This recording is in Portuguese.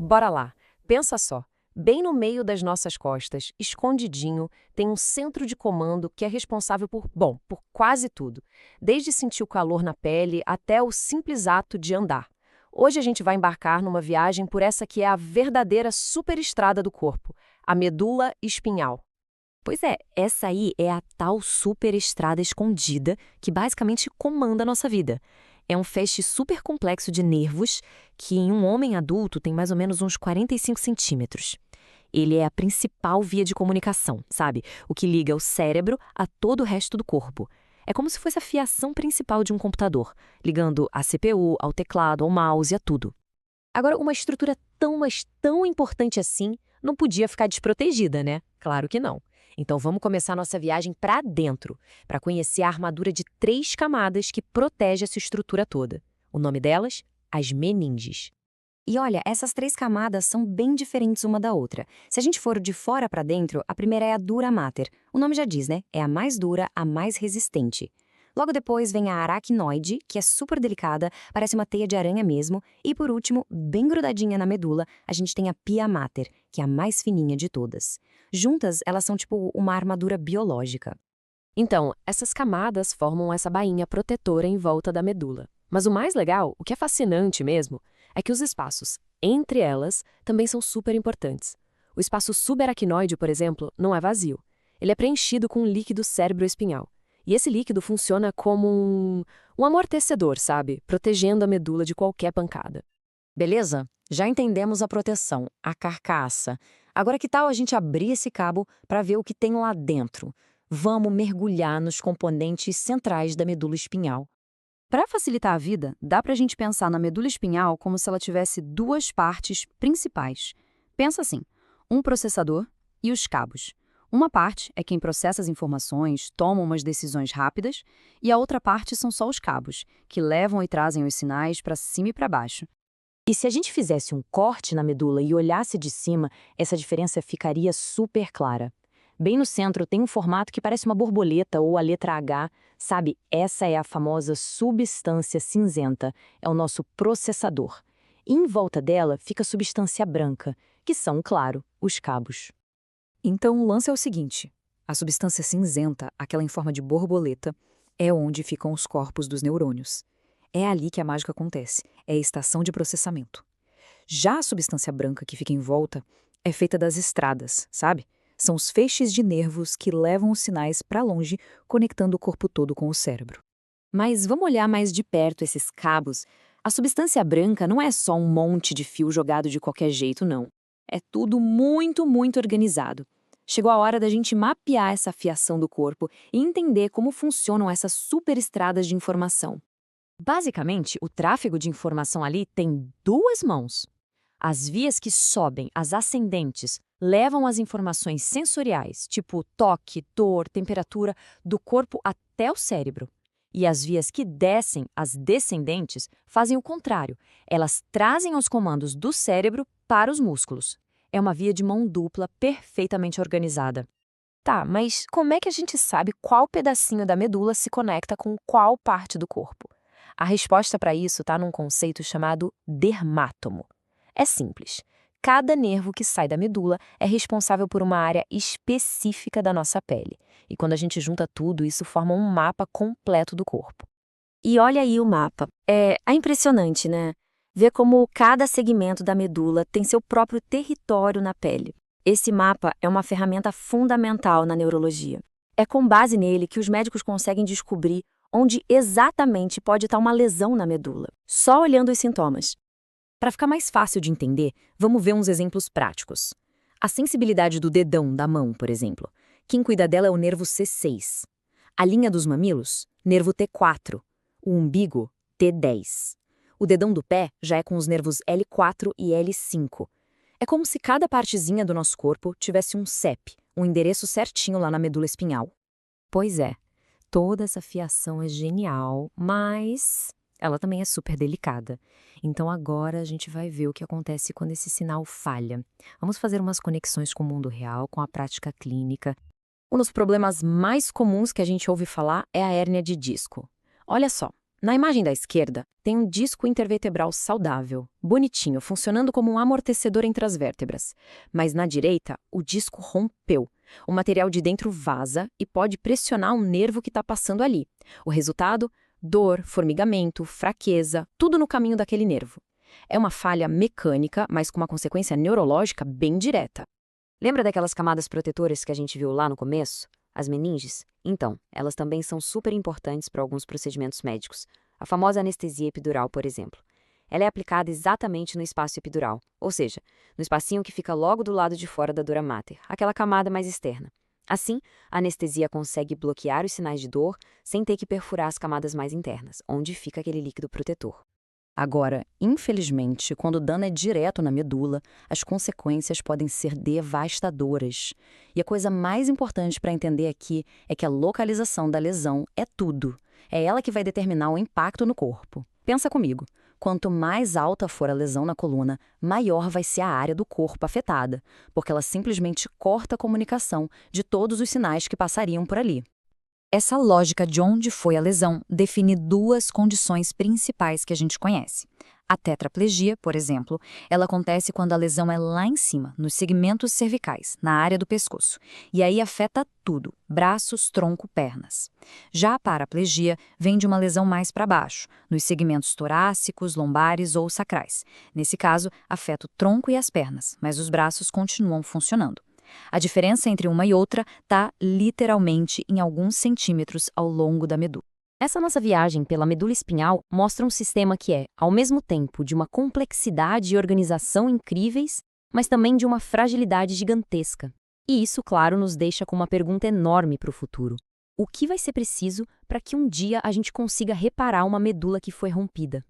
Bora lá. Pensa só. Bem no meio das nossas costas, escondidinho, tem um centro de comando que é responsável por quase tudo, desde sentir o calor na pele até o simples ato de andar. Hoje a gente vai embarcar numa viagem por essa que é a verdadeira superestrada do corpo, a medula espinhal. Pois é, essa aí é a tal superestrada escondida que basicamente comanda a nossa vida. É um feixe super complexo de nervos que em um homem adulto tem mais ou menos uns 45 centímetros. Ele é a principal via de comunicação, sabe? O que liga o cérebro a todo o resto do corpo. É como se fosse a fiação principal de um computador, ligando a CPU, ao teclado, ao mouse, a tudo. Agora, uma estrutura tão, mas tão importante assim não podia ficar desprotegida, né? Claro que não. Então vamos começar nossa viagem para dentro, para conhecer a armadura de 3 camadas que protege essa estrutura toda. O nome delas? As meninges. E olha, essas 3 camadas são bem diferentes uma da outra. Se a gente for de fora para dentro, a primeira é a dura mater. O nome já diz, né? É a mais dura, a mais resistente. Logo depois vem a aracnoide, que é super delicada, parece uma teia de aranha mesmo. E por último, bem grudadinha na medula, a gente tem a pia mater, que é a mais fininha de todas. Juntas, elas são tipo uma armadura biológica. Então, essas camadas formam essa bainha protetora em volta da medula. Mas o mais legal, o que é fascinante mesmo, é que os espaços entre elas também são super importantes. O espaço subaracnoide, por exemplo, não é vazio. Ele é preenchido com um líquido cérebroespinhal. E esse líquido funciona como um amortecedor, sabe? Protegendo a medula de qualquer pancada. Beleza? Já entendemos a proteção, a carcaça. Agora que tal a gente abrir esse cabo para ver o que tem lá dentro? Vamos mergulhar nos componentes centrais da medula espinhal. Para facilitar a vida, dá para a gente pensar na medula espinhal como se ela tivesse 2 partes principais. Pensa assim, um processador e os cabos. Uma parte é quem processa as informações, toma umas decisões rápidas, e a outra parte são só os cabos, que levam e trazem os sinais para cima e para baixo. E se a gente fizesse um corte na medula e olhasse de cima, essa diferença ficaria super clara. Bem no centro tem um formato que parece uma borboleta ou a letra H, sabe? Essa é a famosa substância cinzenta, é o nosso processador. E em volta dela fica a substância branca, que são, claro, os cabos. Então o lance é o seguinte, a substância cinzenta, aquela em forma de borboleta, é onde ficam os corpos dos neurônios. É ali que a mágica acontece, é a estação de processamento. Já a substância branca que fica em volta é feita das estradas, sabe? São os feixes de nervos que levam os sinais para longe, conectando o corpo todo com o cérebro. Mas vamos olhar mais de perto esses cabos. A substância branca não é só um monte de fio jogado de qualquer jeito, não. É tudo muito, muito organizado. Chegou a hora da gente mapear essa fiação do corpo e entender como funcionam essas superestradas de informação. Basicamente, o tráfego de informação ali tem 2 mãos. As vias que sobem, as ascendentes, levam as informações sensoriais, tipo toque, dor, temperatura, do corpo até o cérebro. E as vias que descem, as descendentes, fazem o contrário. Elas trazem os comandos do cérebro para os músculos. É uma via de mão dupla perfeitamente organizada. Tá, mas como é que a gente sabe qual pedacinho da medula se conecta com qual parte do corpo? A resposta para isso está num conceito chamado dermátomo. É simples. Cada nervo que sai da medula é responsável por uma área específica da nossa pele. E quando a gente junta tudo, isso forma um mapa completo do corpo. E olha aí o mapa. É impressionante, né? Ver como cada segmento da medula tem seu próprio território na pele. Esse mapa é uma ferramenta fundamental na neurologia. É com base nele que os médicos conseguem descobrir onde exatamente pode estar uma lesão na medula, só olhando os sintomas. Para ficar mais fácil de entender, vamos ver uns exemplos práticos. A sensibilidade do dedão da mão, por exemplo. Quem cuida dela é o nervo C6. A linha dos mamilos, nervo T4. O umbigo, T10. O dedão do pé já é com os nervos L4 e L5. É como se cada partezinha do nosso corpo tivesse um CEP, um endereço certinho lá na medula espinhal. Pois é, toda essa fiação é genial, mas ela também é super delicada. Então agora a gente vai ver o que acontece quando esse sinal falha. Vamos fazer umas conexões com o mundo real, com a prática clínica. Um dos problemas mais comuns que a gente ouve falar é a hérnia de disco. Olha só, Na imagem da esquerda, tem um disco intervertebral saudável, bonitinho, funcionando como um amortecedor entre as vértebras. Mas na direita, o disco rompeu. O material de dentro vaza e pode pressionar um nervo que está passando ali. O resultado? Dor, formigamento, fraqueza, tudo no caminho daquele nervo. É uma falha mecânica, mas com uma consequência neurológica bem direta. Lembra daquelas camadas protetoras que a gente viu lá no começo? As meninges? Então, elas também são super importantes para alguns procedimentos médicos. A famosa anestesia epidural, por exemplo. Ela é aplicada exatamente no espaço epidural, ou seja, no espacinho que fica logo do lado de fora da dura mater, aquela camada mais externa. Assim, a anestesia consegue bloquear os sinais de dor sem ter que perfurar as camadas mais internas, onde fica aquele líquido protetor. Agora, infelizmente, quando o dano é direto na medula, as consequências podem ser devastadoras. E a coisa mais importante para entender aqui é que a localização da lesão é tudo. É ela que vai determinar o impacto no corpo. Pensa comigo. Quanto mais alta for a lesão na coluna, maior vai ser a área do corpo afetada, porque ela simplesmente corta a comunicação de todos os sinais que passariam por ali. Essa lógica de onde foi a lesão define duas condições principais que a gente conhece. A tetraplegia, por exemplo, ela acontece quando a lesão é lá em cima, nos segmentos cervicais, na área do pescoço, e aí afeta tudo, braços, tronco, pernas. Já a paraplegia vem de uma lesão mais para baixo, nos segmentos torácicos, lombares ou sacrais. Nesse caso, afeta o tronco e as pernas, mas os braços continuam funcionando. A diferença entre uma e outra está literalmente em alguns centímetros ao longo da medula. Essa nossa viagem pela medula espinhal mostra um sistema que é, ao mesmo tempo, de uma complexidade e organização incríveis, mas também de uma fragilidade gigantesca. E isso, claro, nos deixa com uma pergunta enorme para o futuro. O que vai ser preciso para que um dia a gente consiga reparar uma medula que foi rompida?